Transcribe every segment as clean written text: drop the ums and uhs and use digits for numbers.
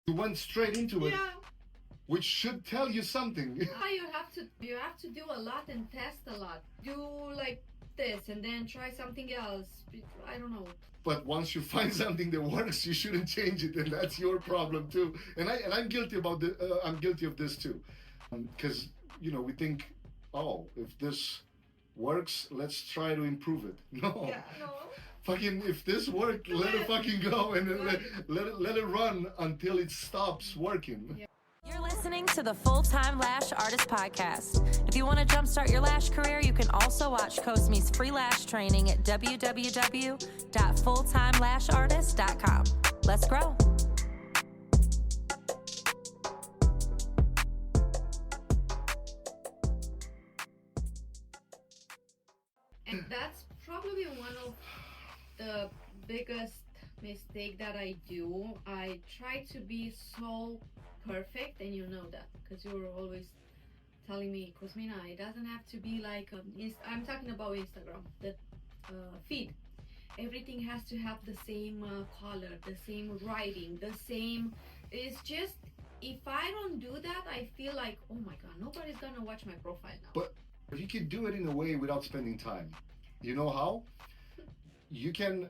You went straight into it, Yeah. which should tell you something. You have to do a lot and test a lot. Do like this and then try something else. I don't know. But once you find something that works, you shouldn't change it, and that's your problem too. And I'm guilty about I'm guilty of this too, because we think, oh, if this works, let's try to improve it. No. Yeah. No. Fucking, if this worked, let it fucking go, and then let it run until it stops working. Yeah. You're listening to the Time Lash Artist Podcast. If you want to jumpstart your lash career, you can also watch Cosme's free lash training at www.fulltimelashartist.com. Let's grow. And that's probably one of the biggest mistake that I do. I try to be so perfect, and you know that because you're always telling me, Cosmina, it doesn't have to be like I'm talking about Instagram, the feed. Everything has to have the same color, the same writing, the same. It's just, if I don't do that, I feel like, oh my god, nobody's gonna watch my profile now. But you can do it in a way without spending time. You know how? You can,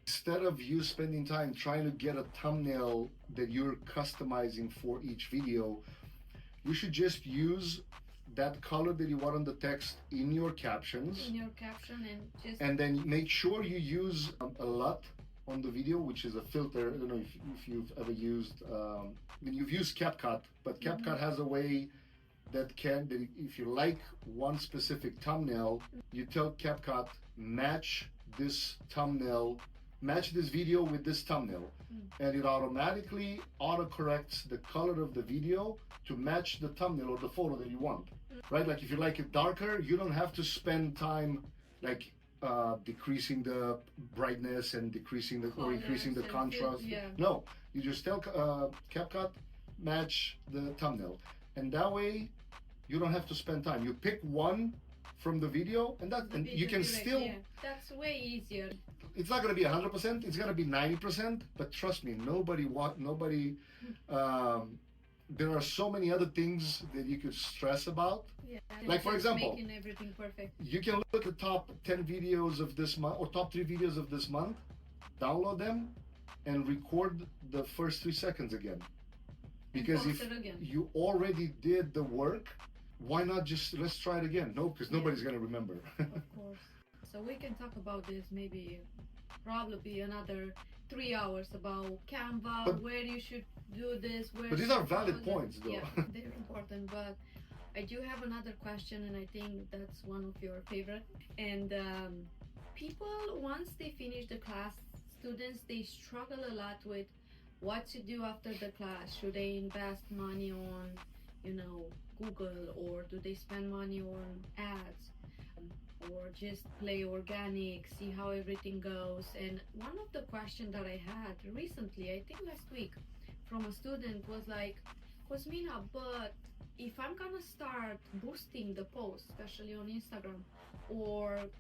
instead of you spending time trying to get a thumbnail that you're customizing for each video, you should just use that color that you want on the text in your captions. In your caption, and then make sure you use a LUT on the video, which is a filter. I don't know if you've ever used, you've used CapCut, but CapCut has a way that if you like one specific thumbnail, you tell CapCut, match this video with this thumbnail, and it automatically autocorrects the color of the video to match the thumbnail or the photo that you want, right? Like if you like it darker, you don't have to spend time like decreasing the brightness and decreasing or increasing the contrast. No, you just tell CapCut, match the thumbnail, and that way you don't have to spend time. You pick one from the video, and you can still. Yeah, that's way easier. It's not going to be 100%. It's going to be 90%. But trust me, nobody. There are so many other things that you could stress about. Yeah. Like for example, making everything perfect. You can look at the top 10 videos of this month or top 3 videos of this month, download them, and record the first 3 seconds again. Because if you already did the work, why not just let's try it again? No, because nobody's going to remember. Of course. So we can talk about this probably another 3 hours about Canva, where you should do this. But these are valid points, though. Yeah, they're important. But I do have another question, and I think that's one of your favorite. And people, once they finish the class, students, they struggle a lot with what to do after the class. Should they invest money on, Google, or do they spend money on ads, or just play organic, see how everything goes? And one of the questions that I had recently, I think last week, from a student was like, Cosmina, but if I'm gonna start boosting the posts, especially on Instagram, or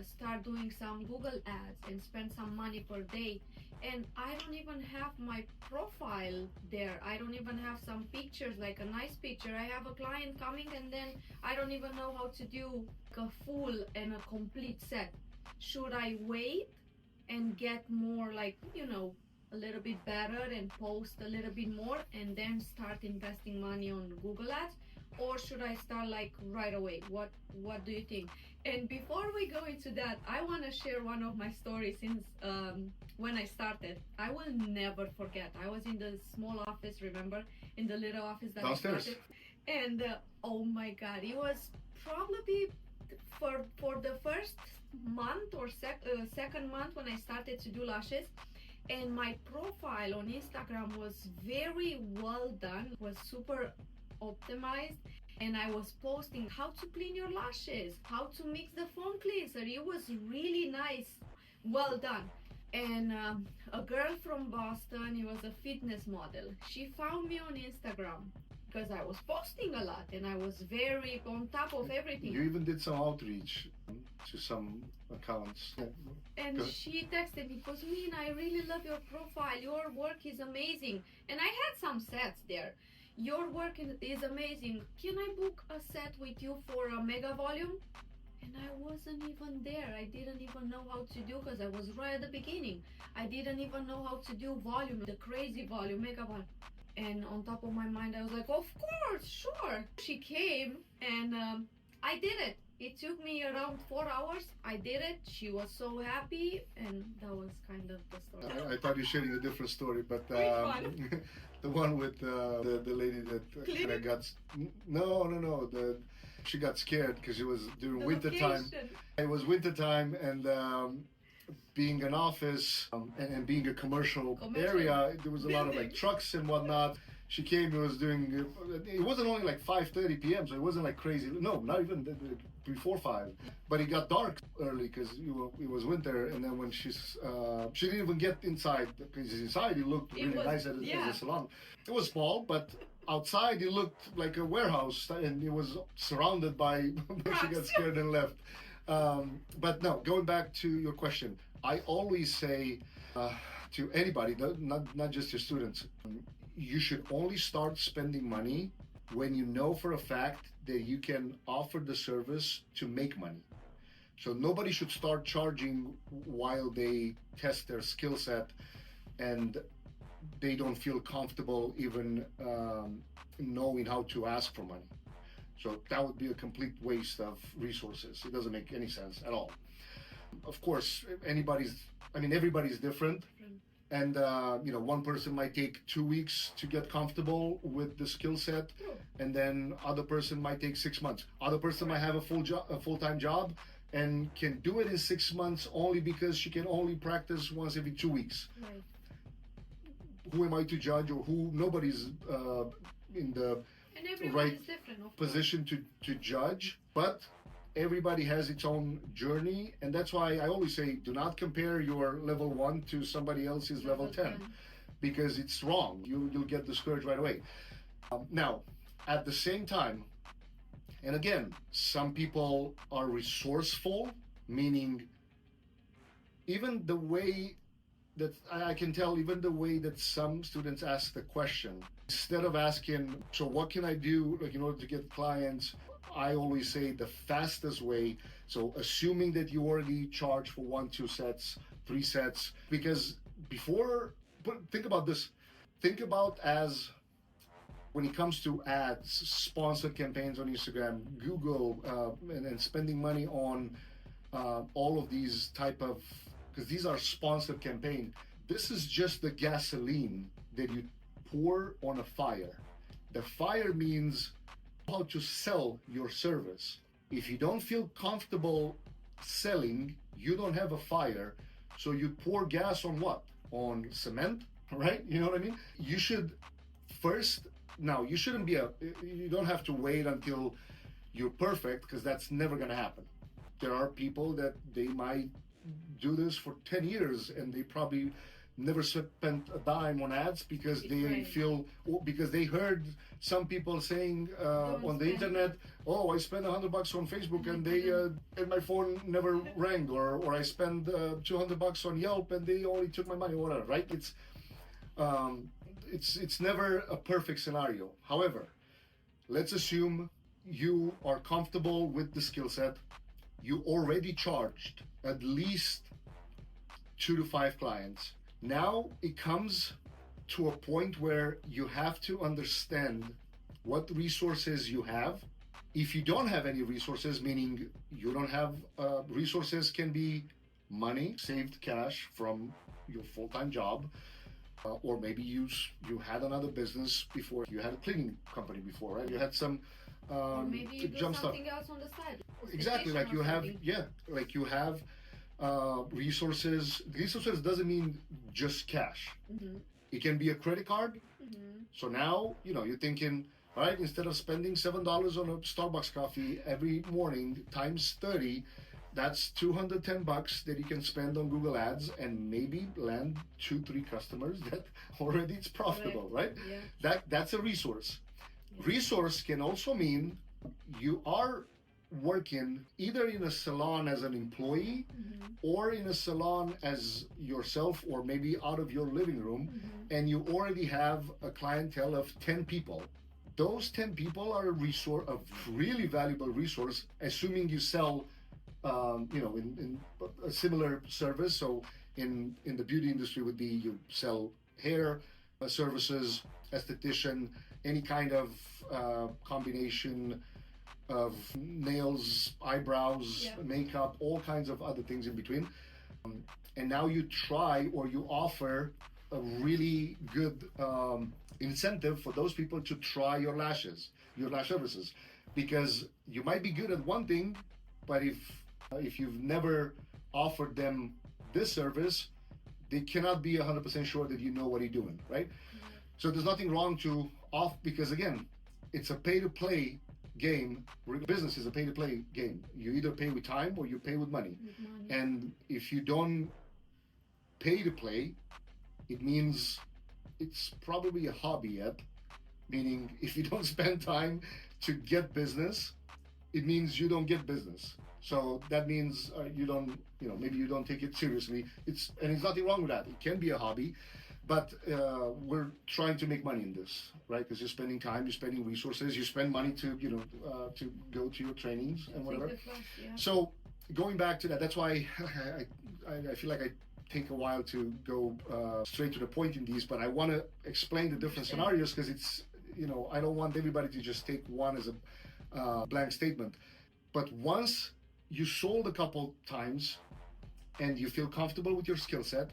start doing some Google ads and spend some money per day, and I don't even have my profile there, I don't even have some pictures, like a nice picture, I have a client coming and then I don't even know how to do a full and a complete set. Should I wait and get more a little bit better and post a little bit more and then start investing money on Google ads, or should I start right away? What do you think? And before we go into that, I want to share one of my stories since when I started. I will never forget. I was in the small office, remember, in the little office that downstairs. I started, and oh my god, it was probably for the first month or second month when I started to do lashes. And my profile on Instagram was very well done, was super optimized, and I was posting how to clean your lashes, how to mix the foam cleanser. It was really nice, well done. And a girl from Boston, it was a fitness model, she found me on Instagram. because I was posting a lot and I was very on top of everything. You even did some outreach to some accounts. And she texted me, Cosmin, I really love your profile. Your work is amazing. And I had some sets there. Your work is amazing. Can I book a set with you for a mega volume? And I wasn't even there. I didn't even know how to do, because I was right at the beginning. I didn't even know how to do volume, the crazy volume, mega volume. And on top of my mind, I was like, of course, sure. She came and I did it. It took me around 4 hours. I did it. She was so happy, and that was kind of the story. I thought you were sharing a different story, but Which one? the one with the lady that kind of got she got scared because it was during winter time. It was winter time, and being an office and being a commercial area, there was a lot of like trucks and whatnot. She came. It was doing. It wasn't only like 5:30 p.m., so it wasn't like crazy. No, not even before 5. But it got dark early because it was winter. And then when she didn't even get inside, because inside it looked really nice as a salon. It was small, but outside it looked like a warehouse, and it was surrounded by. She got scared and left. But no, going back to your question, I always say to anybody, not just your students. You should only start spending money when you know for a fact that you can offer the service to make money. So nobody should start charging while they test their skill set and they don't feel comfortable even knowing how to ask for money. So that would be a complete waste of resources. It doesn't make any sense at all. Of course, everybody's different. And, one person might take 2 weeks to get comfortable with the skill set, and then other person might take 6 months. Other person might have a full-time job and can do it in 6 months only because she can only practice once every 2 weeks. Right. Who am I to judge, or who? Nobody's in the right position to judge, but everybody has its own journey, and that's why I always say, do not compare your level 1 to somebody else's level 10, because it's wrong. You'll get discouraged right away. Now, at the same time, and again, some people are resourceful, meaning even the way that I can tell, even the way that some students ask the question, instead of asking, so what can I do in order to get clients? I always say the fastest way, so assuming that you already charge for 1, 2 sets, 3 sets, because think about this. Think about as when it comes to ads, sponsored campaigns on Instagram, Google, and spending money on all of these type of, because these are sponsored campaigns. This is just the gasoline that you pour on a fire. The fire means how to sell your service. If you don't feel comfortable selling, you don't have a fire. So you pour gas on what? On cement, right? You know what I mean? You should first, now you shouldn't be you don't have to wait until you're perfect, because that's never gonna happen. There are people that they might do this for 10 years and they probably never spent a dime on ads because because they heard some people saying on the internet, oh, I spent $100 on Facebook and they and my phone never rang, or I spent $200 on Yelp and they only took my money, or whatever, right? It's never a perfect scenario. However, let's assume you are comfortable with the skill set. You already charged at least 2 to 5 clients. Now it comes to a point where you have to understand what resources you have. If you don't have any resources, meaning you don't have resources, can be money, saved cash from your full-time job, or maybe you had another business before. You had a cleaning company before, right? You had some or maybe you do something else on the side. Exactly, like you have, resources. Resources doesn't mean just cash. Mm-hmm. It can be a credit card. Mm-hmm. So now, you're thinking, all right, instead of spending $7 on a Starbucks coffee every morning times 30, that's $210 that you can spend on Google Ads and maybe land 2-3 customers that already it's profitable, right? Yeah. That's a resource. Resource can also mean you are working either in a salon as an employee or in a salon as yourself, or maybe out of your living room, and you already have a clientele of 10 people. Those 10 people are a really valuable resource, assuming you sell in a similar service. So in the beauty industry would be you sell hair services, esthetician, any kind of combination of nails, eyebrows, makeup, all kinds of other things in between. And now you try, or you offer a really good incentive for those people to try your lash services, because you might be good at one thing, but if you've never offered them this service, they cannot be 100% sure that you know what you're doing, right? So there's nothing wrong to because again, it's a pay-to-play game. Business is a pay-to-play game. You either pay with time or you pay with money. And if you don't pay to play, it means it's probably a hobby yet. Meaning, if you don't spend time to get business, it means you don't get business. So that means you don't, maybe you don't take it seriously. And there's nothing wrong with that. It can be a hobby, but we're trying to make money in this, right? Because you're spending time, you're spending resources, you spend money to, to go to your trainings and whatever. So going back to that, that's why I feel like I take a while to go straight to the point in these, but I want to explain the different scenarios, because it's, I don't want everybody to just take one as a blank statement. But once you sold a couple times and you feel comfortable with your skill set,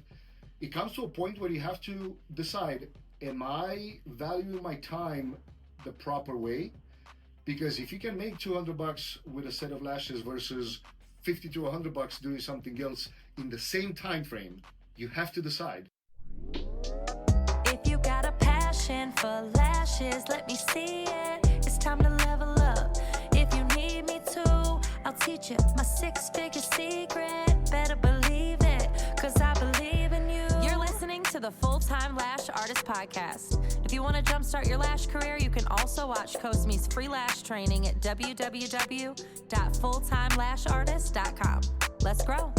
it comes to a point where you have to decide, am I valuing my time the proper way? Because if you can make $200 with a set of lashes versus $50 to $100 doing something else in the same time frame, you have to decide. If you got a passion for lashes, let me see it. It's time to level up. If you need me to, I'll teach you my 6-figure secret. Better believe it, 'cause I believe in you. You're listening to the Full-Time Lash Artist Podcast. If you want to jumpstart your lash career, you can also watch Cosme's free lash training at www.fulltimelashartist.com. Let's grow.